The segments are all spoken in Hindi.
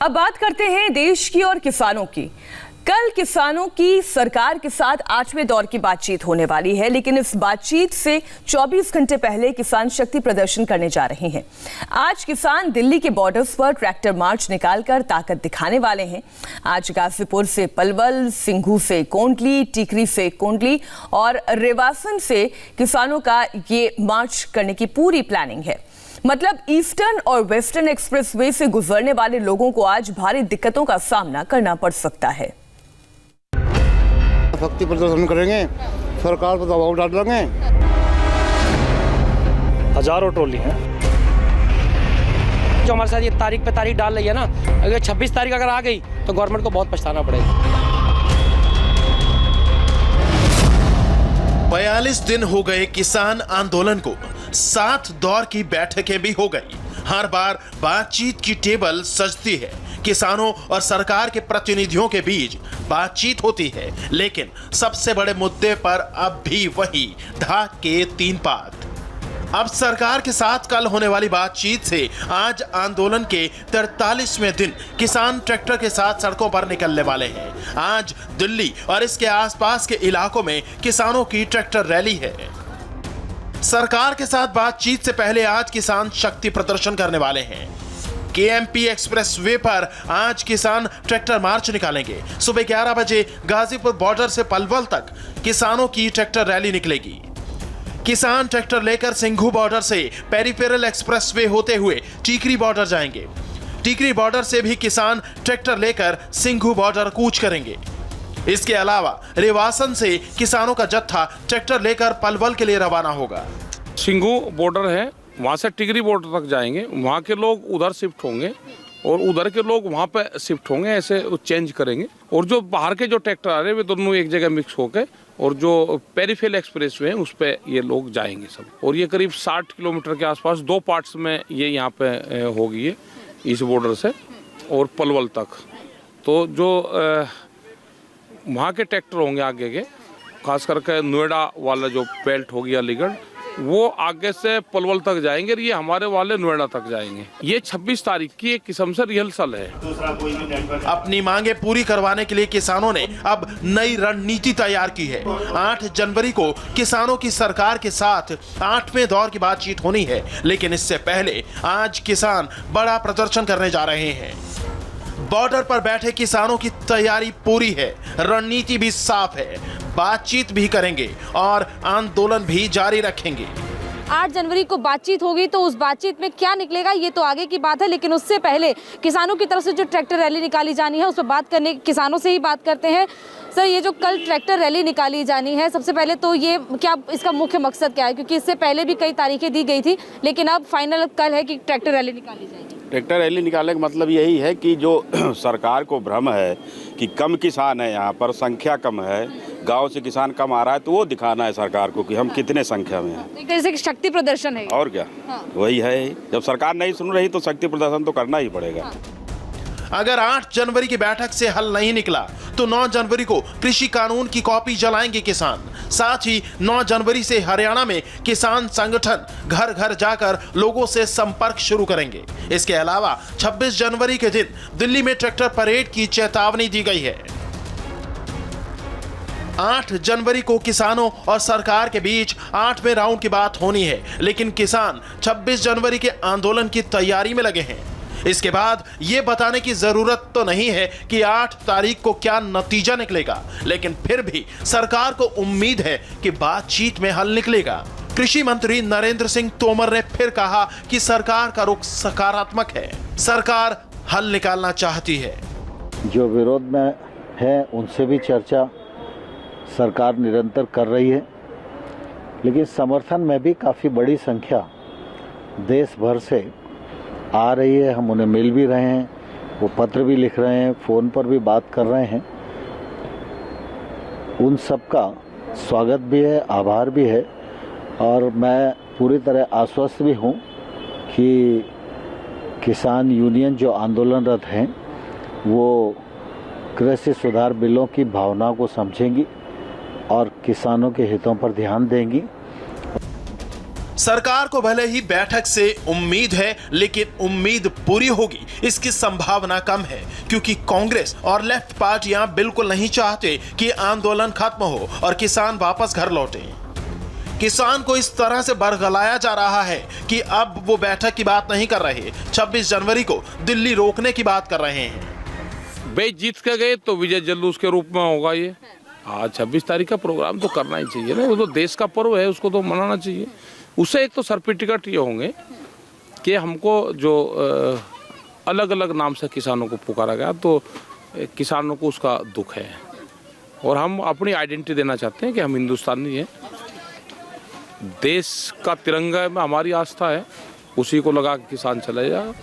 अब बात करते हैं देश की और किसानों की। कल किसानों की सरकार के साथ 8वें दौर की बातचीत होने वाली है, लेकिन इस बातचीत से 24 घंटे पहले किसान शक्ति प्रदर्शन करने जा रहे हैं। आज किसान दिल्ली के बॉर्डर्स पर ट्रैक्टर मार्च निकालकर ताकत दिखाने वाले हैं। आज गाजीपुर से पलवल, सिंघू से कोंडली, टिकरी से कोंडली और रेवासन से किसानों का ये मार्च करने की पूरी प्लानिंग है। मतलब ईस्टर्न और वेस्टर्न एक्सप्रेसवे से गुजरने वाले लोगों को आज भारी दिक्कतों का सामना करना पड़ सकता है। शक्ति प्रदर्शन करेंगे, सरकार पर दबाव डालेंगे। हजारों टोली हैं जो हमारे साथ ये तारीख पे तारीख डाल रही है ना। अगर 26 तारीख अगर आ गई तो गवर्नमेंट को बहुत पछताना पड़ेगा। 42 दिन हो गए किसान आंदोलन को, 7 दौर की बैठकें भी हो गई। हर बार बातचीत की टेबल सजती है, किसानों और सरकार के प्रतिनिधियों के बीच बातचीत होती है, लेकिन सबसे बड़े मुद्दे पर अब भी वही धाक के 3 पात। अब सरकार के साथ कल होने वाली बातचीत से आज आंदोलन के 43वें दिन किसान ट्रैक्टर के साथ सड़कों पर निकलने वाले हैं। आज दिल्ली और इसके आसपास के इलाकों में किसानों की ट्रैक्टर रैली है। सरकार के साथ बातचीत से पहले आज किसान शक्ति प्रदर्शन करने वाले हैं। केएमपी एक्सप्रेस वे पर आज किसान ट्रैक्टर मार्च निकालेंगे। सुबह 11 बजे गाजीपुर बॉर्डर से पलवल तक किसानों की ट्रैक्टर रैली निकलेगी। किसान ट्रैक्टर लेकर सिंघू बॉर्डर से पेरिफेरल एक्सप्रेसवे होते हुए टिकरी बॉर्डर जाएंगे। टिकरी बॉर्डर से भी किसान ट्रैक्टर लेकर सिंघू बॉर्डर कूच करेंगे। इसके अलावा रेवासन से किसानों का जत्था ट्रैक्टर लेकर पलवल के लिए रवाना होगा। सिंघू बॉर्डर है, वहाँ से टिकरी बॉर्डर तक जाएंगे। वहाँ के लोग उधर शिफ्ट होंगे और उधर के लोग वहाँ पे शिफ्ट होंगे, ऐसे चेंज करेंगे। और जो बाहर के जो ट्रैक्टर आ रहे हैं वे दोनों एक जगह मिक्स होकर और जो पेरिफेरल एक्सप्रेस वे हैं उस पे ये लोग जाएंगे सब। और ये करीब 60 किलोमीटर के आसपास 2 पार्ट्स में ये यहाँ पे होगी, ये इस बॉर्डर से और पलवल तक। तो जो वहाँ के ट्रैक्टर होंगे आगे के, खास करके नोएडा वाला जो बेल्ट होगी अलीगढ़, वो आगे से पलवल तक जाएंगे और ये हमारे वाले नोएडा तक जाएंगे। ये 26 तारीख की एक किस्म से रिहर्सल है। अपनी मांगे पूरी करवाने के लिए किसानों ने अब नई रणनीति तैयार की है। 8 जनवरी को किसानों की सरकार के साथ 8वें दौर की बातचीत होनी है, लेकिन इससे पहले आज किसान बड़ा प्रदर्शन करने जा रहे हैं। बॉर्डर पर बैठे किसानों की तैयारी पूरी है, रणनीति भी साफ है, बातचीत भी करेंगे और आंदोलन भी जारी रखेंगे। 8 जनवरी को बातचीत होगी तो उस बातचीत में क्या निकलेगा ये तो आगे की बात है, लेकिन उससे पहले किसानों की तरफ से जो ट्रैक्टर रैली निकाली जानी है उस पर बात करने किसानों से ही बात करते हैं। सर, ये जो कल ट्रैक्टर रैली निकाली जानी है, सबसे पहले तो ये क्या इसका मुख्य मकसद क्या है? क्योंकि इससे पहले भी कई तारीखें दी गई थी, लेकिन अब फाइनल कल है कि ट्रैक्टर रैली निकाली जाएगी। ट्रैक्टर रैली निकालने का मतलब यही है कि जो सरकार को भ्रम है कि कम किसान है, यहाँ पर संख्या कम है, गांव से किसान कम आ रहा है, तो वो दिखाना है सरकार को कि हम कितने संख्या में हैं। एक तरह से शक्ति प्रदर्शन है और क्या। हाँ। वही है, जब सरकार नहीं सुन रही तो शक्ति प्रदर्शन तो करना ही पड़ेगा। हाँ। अगर 8 जनवरी की बैठक से हल नहीं निकला तो 9 जनवरी को कृषि कानून की कॉपी जलाएंगे किसान। साथ ही 9 जनवरी से हरियाणा में किसान संगठन घर घर जाकर लोगों से संपर्क शुरू करेंगे। इसके अलावा 26 जनवरी के दिन दिल्ली में ट्रैक्टर परेड की चेतावनी दी गई है। 8 जनवरी को किसानों और सरकार के बीच 8वें राउंड की बात होनी है, लेकिन किसान 26 जनवरी के आंदोलन की तैयारी में लगे हैं। इसके बाद ये बताने की जरूरत तो नहीं है कि 8 तारीख को क्या नतीजा निकलेगा, लेकिन फिर भी सरकार को उम्मीद है कि बातचीत में हल निकलेगा। कृषि मंत्री नरेंद्र सिंह तोमर ने फिर कहा कि सरकार का रुख सकारात्मक है, सरकार हल निकालना चाहती है। जो विरोध में है उनसे भी चर्चा सरकार निरंतर कर रही है, लेकिन समर्थन में भी काफ़ी बड़ी संख्या देश भर से आ रही है। हम उन्हें मिल भी रहे हैं, वो पत्र भी लिख रहे हैं, फ़ोन पर भी बात कर रहे हैं। उन सब का स्वागत भी है, आभार भी है और मैं पूरी तरह आश्वस्त भी हूँ कि किसान यूनियन जो आंदोलनरत हैं वो कृषि सुधार बिलों की भावना को समझेंगी और किसानों के हितों पर ध्यान देंगी। सरकार को भले ही बैठक से उम्मीद है, लेकिन उम्मीद पूरी होगी इसकी संभावना कम है, क्योंकि कांग्रेस और लेफ्ट पार्टियां बिल्कुल नहीं चाहते कि आंदोलन खत्म हो और किसान वापस घर लौटे। किसान को इस तरह से बरगलाया जा रहा है कि अब वो बैठक की बात नहीं कर रहे, 26 जनवरी को दिल्ली रोकने की बात कर रहे हैं। बेच जीत के गए तो विजय जुलूस के रूप में होगा ये। आज 26 तारीख का प्रोग्राम तो करना ही चाहिए ना, वो तो देश का पर्व है, उसको तो मनाना चाहिए। उससे एक तो सर्टिफिकेट ये होंगे कि हमको जो अलग अलग नाम से किसानों को पुकारा गया, तो किसानों को उसका दुख है और हम अपनी आइडेंटिटी देना चाहते हैं कि हम हिंदुस्तानी हैं। देश का तिरंगा में हमारी आस्था है, उसी को लगा के किसान चला जाएगा।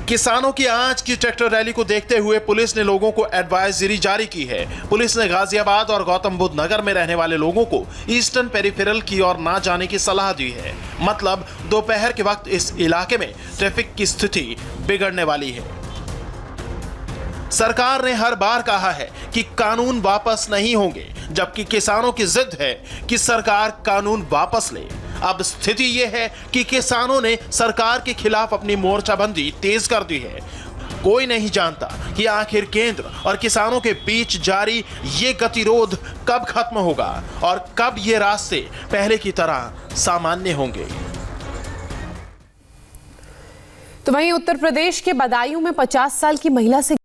किसानों की आज की ट्रैक्टर रैली को देखते हुए पुलिस ने लोगों को एडवाइजरी जारी की है। पुलिस ने गाजियाबाद और गौतम बुद्ध नगर में रहने वाले लोगों को ईस्टर्न पेरिफेरल की ओर ना जाने की सलाह दी है। मतलब दोपहर के वक्त इस इलाके में ट्रैफिक की स्थिति बिगड़ने वाली है। सरकार ने हर बार कहा है कि कानून वापस नहीं होंगे, जबकि किसानों की जिद है कि सरकार कानून वापस ले। अब स्थिति यह है कि किसानों ने सरकार के खिलाफ अपनी मोर्चाबंदी तेज कर दी है। कोई नहीं जानता कि आखिर केंद्र और किसानों के बीच जारी ये गतिरोध कब खत्म होगा और कब ये रास्ते पहले की तरह सामान्य होंगे। तो वहीं उत्तर प्रदेश के बदायूं में 50 साल की महिला से